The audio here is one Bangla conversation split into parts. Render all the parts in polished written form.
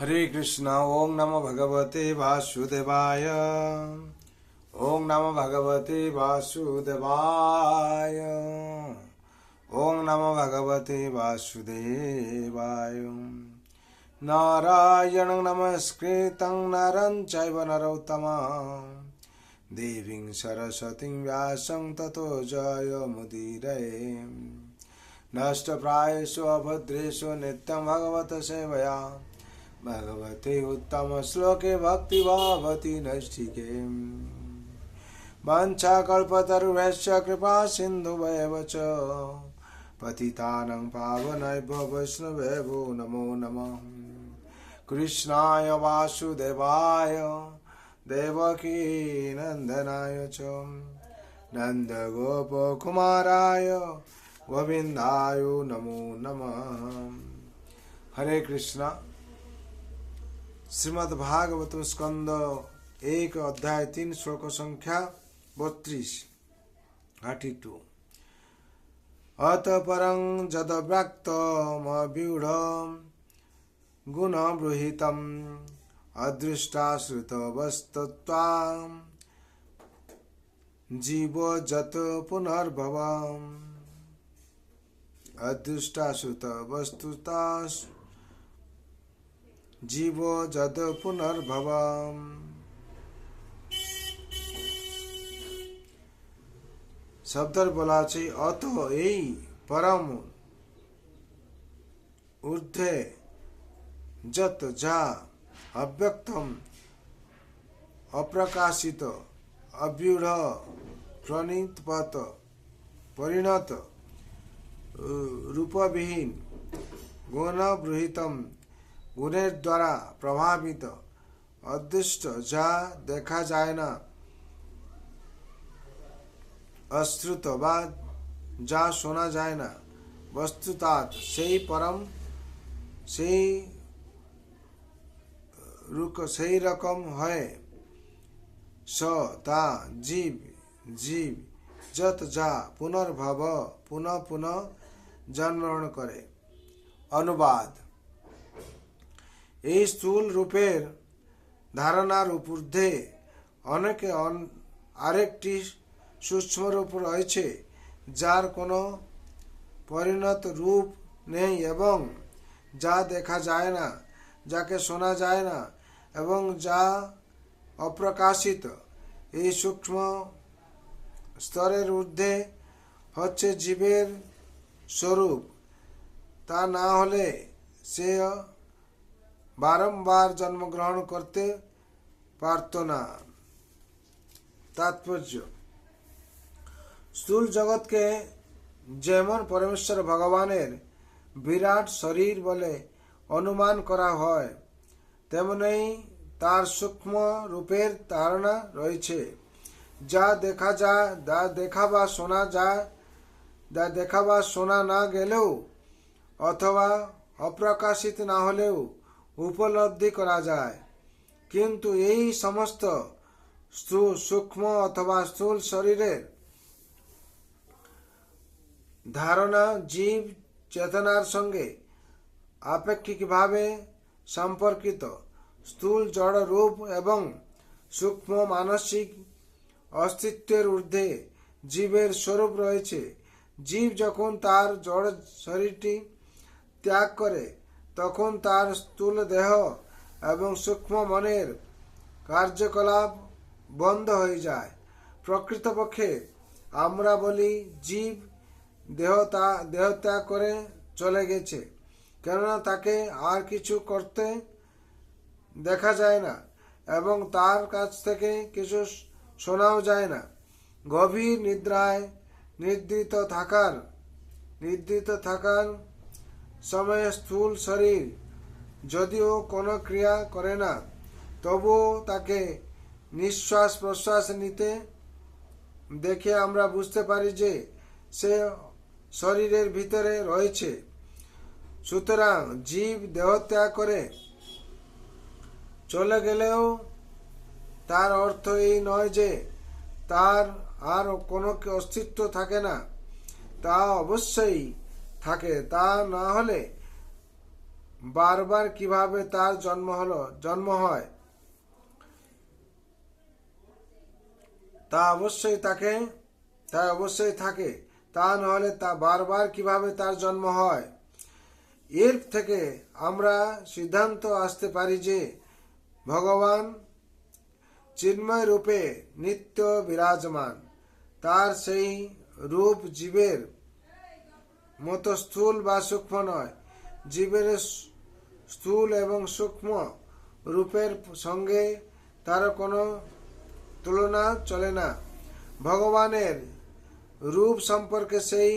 हरे कृष्ण। ओम नमो भगवते वासुदेवाय। ओम नमो भगवते वासुदेवाय। ओम नमो भगवते वासुदेवाय। नारायणं नमस्कृतं नरं चैव नरोत्तमं देवीं सरस्वतीं व्यासं ततो जयमुदीरये। नष्टप्रायेषु अभद्रेषु नित्यं भगवत सेवया भगवते उत्तम श्लोके भक्ति भवति नैष्ठिके। वाञ्छाकल्पतरुभ्यश्च कृपा सिन्धुभ्येव च पतितानां पावनेभ्यो वैष्णवेभ्यो नमो नमः। कृष्णाय वासुदेवाय देवकी नन्दनाय च नन्दगोपकुमाराय गोविन्दाय नमो नमः। हरे कृष्णा। श्रीमद् भागवत स्कंद 1 अध्याय 3 श्लोक संख्या 32 32। अत परं जदव्यक्तमव्यूढं गुणबृहितम् अदृष्टाश्रितवस्तुत्वां जीवो जत पुनर्भवम्। अदृष्टाश्रितवस्तुता जीवो जद पुनर्भवम्। শব্দের বলা আছে অত এই পরম ঊর্ধ্বে যত যা অব্যক্তম অপ্রকাশিত অব্যূঢ় প্রণীতপত পরিণত রূপবিহীন গুণবৃহিতম গুণের দ্বারা প্রভাবিত অদৃষ্ট যা দেখা যায় না অশ্রুত বা যা শোনা যায় না বস্তুতাৎ সেই পরম সেই রকম হয় স তা জীব জীব যত যা পুনর্ভব পুনঃ পুনঃ জন্মগ্রহণ করে। অনুবাদ। এই স্থূল রূপের ধারণার ঊর্ধ্বে অনেকে আরেকটি সূক্ষ্ম রূপ রয়েছে যার কোনো পরিণত রূপ নেই এবং যা দেখা যায় না, যাকে শোনা যায় না এবং যা অপ্রকাশিত। এই সূক্ষ্ম স্তরের ঊর্ধ্বে হচ্ছে জীবের স্বরূপ। তা না হলে সে বারংবার জন্মগ্রহণ করতে পারত না। তাৎপর্য। স্থূল জগৎকে যেমন পরমেশ্বর ভগবানের বিরাট শরীর বলে অনুমান করা হয়, তেমনি তার সূক্ষ্ম রূপের ধারণা রয়েছে। যা দেখা যায়, যা দেখা বা শোনা যায়, যা দেখা বা শোনা না গেলেও অথবা অপ্রকাশিত না হলেও উপলব্ধি করা যায়। কিন্তু এই সমস্ত সূক্ষ্ম অথবা স্থূল শরীরের ধারণা জীব চেতনার সঙ্গে আপেক্ষিকভাবে সম্পর্কিত। স্থূল জড় রূপ এবং সূক্ষ্ম মানসিক অস্তিত্বের ঊর্ধ্বে জীবের স্বরূপ রয়েছে। জীব যখন তার জড় শরীরটি ত্যাগ করে তখন তার স্থূল দেহ এবং সূক্ষ্ম মনের কার্যকলাপ বন্ধ হয়ে যায়। প্রকৃতপক্ষে আমরা বলি জীব দেহ ত্যাগ করে চলে গেছে, কেননা তাকে আর কিছু করতে দেখা যায় না এবং তার কাছ থেকে কিছু শোনাও যায় না। গভীর নিদ্রায় নিদ্রিত থাকার সময়ে স্থূল শরীর যদিও কোনো ক্রিয়া করে না, তবুও তাকে নিঃশ্বাস প্রশ্বাস নিতে দেখে আমরা বুঝতে পারি যে সে শরীরের ভিতরে রয়েছে। সুতরাং জীব দেহত্যাগ করে চলে গেলেও তার অর্থ এই নয় যে তার আর কোনো অস্তিত্ব থাকে না। তা অবশ্যই থাকে। তা না হলে বারবার কিভাবে তার জন্ম হয় তা অবশ্যই থাকে, তা নহলে তা বারবার কিভাবে তার জন্ম হয়। এর থেকে আমরা সিদ্ধান্ত আসতে পারি যে ভগবান চিন্ময় রূপে নিত্য বিরাজমান। তার সেই রূপ জীবের মতো স্থূল বা সূক্ষ্ম নয়। জীবের স্থূল এবং সূক্ষ্ম রূপের সঙ্গে তার কোনো তুলনা চলে না। ভগবানের রূপ সম্পর্কে সেই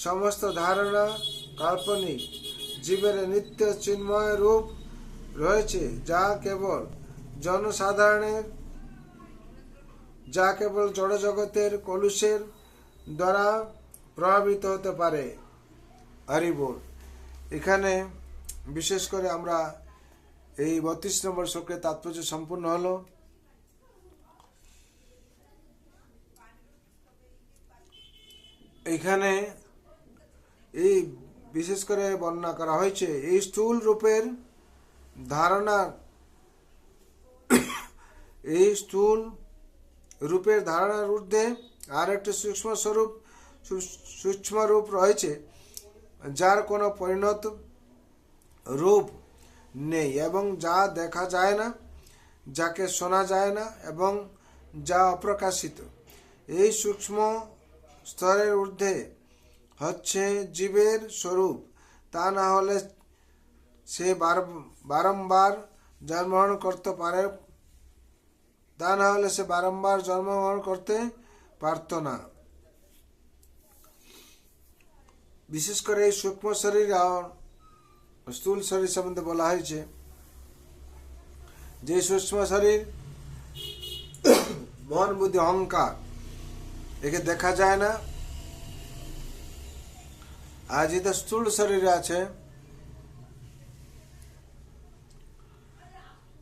সমস্ত ধারণা কাল্পনিক। জীবের নিত্য চিন্ময় রূপ রয়েছে যা কেবল জড়জগতের কলুষের দ্বারা প্রভাবিত হতে পারে। হরি বল। এখানে বিশেষ করে আমরা এই 32 নম্বর শ্লোকের তাৎপর্য সম্পূর্ণ হলো। এখানে এই বিশেষ করে বর্ণনা করা হয়েছে এই স্থূল রূপের ধারণার ঊর্ধ্বে আর একটি সূক্ষ্ম রূপ রয়েছে যার কোনো পরিণত রূপ নেই এবং যা দেখা যায় না, যাকে শোনা যায় না এবং যা অপ্রকাশিত। এই সূক্ষ্ম স্তরের ঊর্ধ্বে হচ্ছে জীবের স্বরূপ। তা না হলে সে বারংবার জন্মগ্রহণ করতে পারত না। বিশেষ করে এই সূক্ষ্ম শরীর আর স্থূল শরীর সম্বন্ধে বলা হয়েছে যে সূক্ষ্ম শরীর মন বুদ্ধি অহংকার, একে দেখা যায় না। আর যেটা স্থূল শরীরে আছে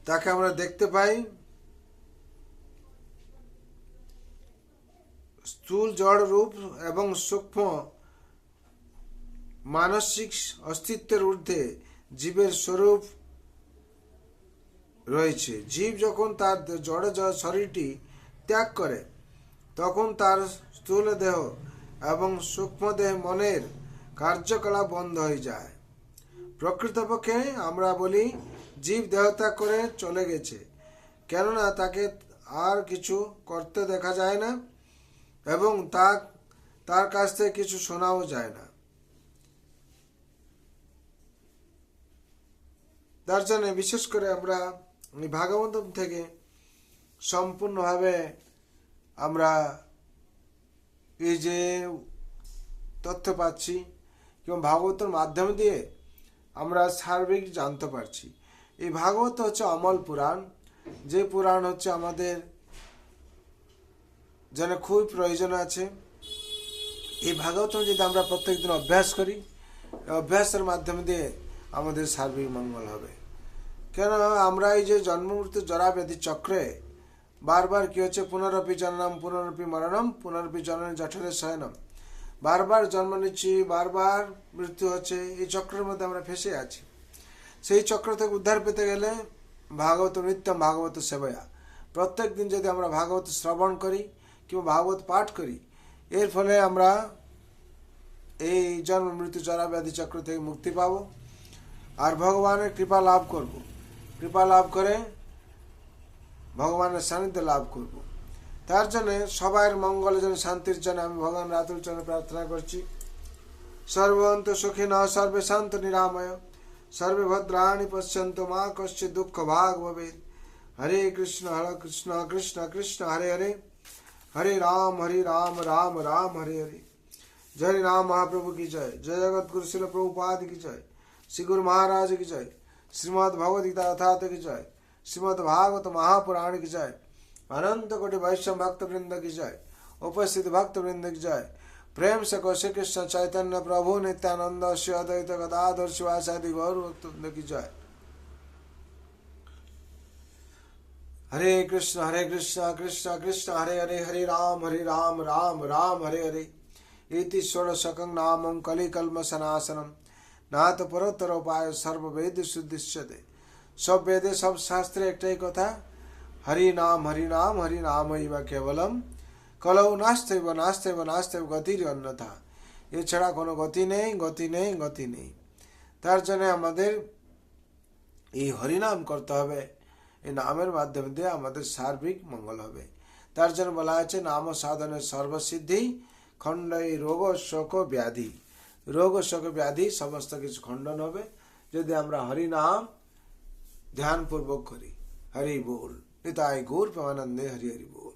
তাকে আমরা দেখতে পাই। স্থূল জড় রূপ এবং সূক্ষ্ম মানসিক অস্তিত্বের ঊর্ধ্বে জীবের স্বরূপ রয়েছে। জীব যখন তার জড় শরীরটি ত্যাগ করে তখন তার স্থূল দেহ এবং সূক্ষ্ম দেহ মনের কার্যকলাপ বন্ধ হয়ে যায়। প্রকৃতপক্ষে আমরা বলি জীব দেহত্যাগ করে চলে গেছে, কেননা তাকে আর কিছু করতে দেখা যায় না এবং তার কাছ থেকে কিছু শোনাও যায় না। তার জন্য বিশেষ করে আমরা ভাগবতম থেকে সম্পূর্ণভাবে আমরা এই যে তথ্য পাচ্ছি এবং ভাগবতের মাধ্যম দিয়ে আমরা সার্বিক জানতে পারছি। এই ভাগবত হচ্ছে অমল পুরাণ, যে পুরাণ হচ্ছে আমাদের যেন খুবই প্রয়োজন আছে। এই ভাগবত যদি আমরা প্রত্যেকদিন অভ্যাস করি, অভ্যাসের মাধ্যম দিয়ে আমাদের সার্বিক মঙ্গল হবে। কেন আমরা এই যে জন্ম মৃত্যু জরা ব্যাধি চক্রে বারবার কি হচ্ছে, পুনরপি জননম পুনরপি মরণম পুনরপি জননী জঠরে শয়নম, বারবার জন্ম নিচ্ছি, বারবার মৃত্যু হচ্ছে। এই চক্রের মধ্যে আমরা ফেসে আছি। সেই চক্র থেকে উদ্ধার পেতে গেলে ভাগবত নিত্যম ভাগবত সেবয়া, প্রত্যেক দিন যদি আমরা ভাগবত শ্রবণ করি কিংবা ভাগবত পাঠ করি, এর ফলে আমরা এই জন্ম মৃত্যু জরা ব্যাধি চক্র থেকে মুক্তি পাব আর ভগবানের কৃপা লাভ করব। কৃপা লাভ করে ভগবানের সান্নিধ্য লাভ করব। তার জন্য সবার মঙ্গলের জন্য, শান্তির জন্য আমি ভগবান রাতুল চরণে প্রার্থনা করছি। সর্বন্ত সুখিনঃ সর্বে শান্ত নিরাময় সর্বে ভদ্রাণি পশ্যন্তু মা কশ্চিৎ দুঃখ ভাগ ভবেৎ। হরে কৃষ্ণ কৃষ্ণ কৃষ্ণ হরে হরে, হরে রাম রাম রাম हरे हरे। जय राम महाप्रभु की जय। जय जगत गुरु शिल प्रभुपाद की जय। श्री गुरु महाराज की जय। श्रीमद् भगवद गीता यथार्थ की जय। श्रीमद् भागवत महापुराण की जय। अनंत कोटि वैष्णव भक्त वृंद की जय। उपस्थित भक्त वृंद की जय। प्रेम से को श्री कृष्ण चैतन्य प्रभु नित्यानंद श्री अद्वैत गदाधर शिवासादि गौर भक्तवृंद की जय। हरे कृष्ण कृष्ण कृष्ण हरे हरे, हरे राम राम राम हरे हरे। इति षोडशकं नामं कलिकल्मषनाशनं না তো পরোত্তর উপায় সর্ববেদ শুদ্ধিষ্যতে। সব বেদে সব শাস্ত্রে একটাই কথা, হরি নাম হরি নাম হরি নামৈব কেবলম কলৌ নাস্তেব নাস্তেব নাস্তেব গতির অন্যথা। এছাড়া কোনো গতি নেই, গতি নেই, গতি নেই। তার জন্য আমাদের এই হরিনাম করতে হবে। এই নামের মাধ্যম দিয়ে আমাদের সার্বিক মঙ্গল হবে। তার জন্য বলা আছে নাম সাধনের সর্বসিদ্ধি খণ্ডই রোগ শোক ব্যাধি। রোগ শোক ব্যাধি সমস্ত কিছু খণ্ডন হবে যদি আমরা হরিনাম ধ্যানপূর্বক করি। হরি बोल। निताय गौर प्रेमानंदे हरि हरि बोल।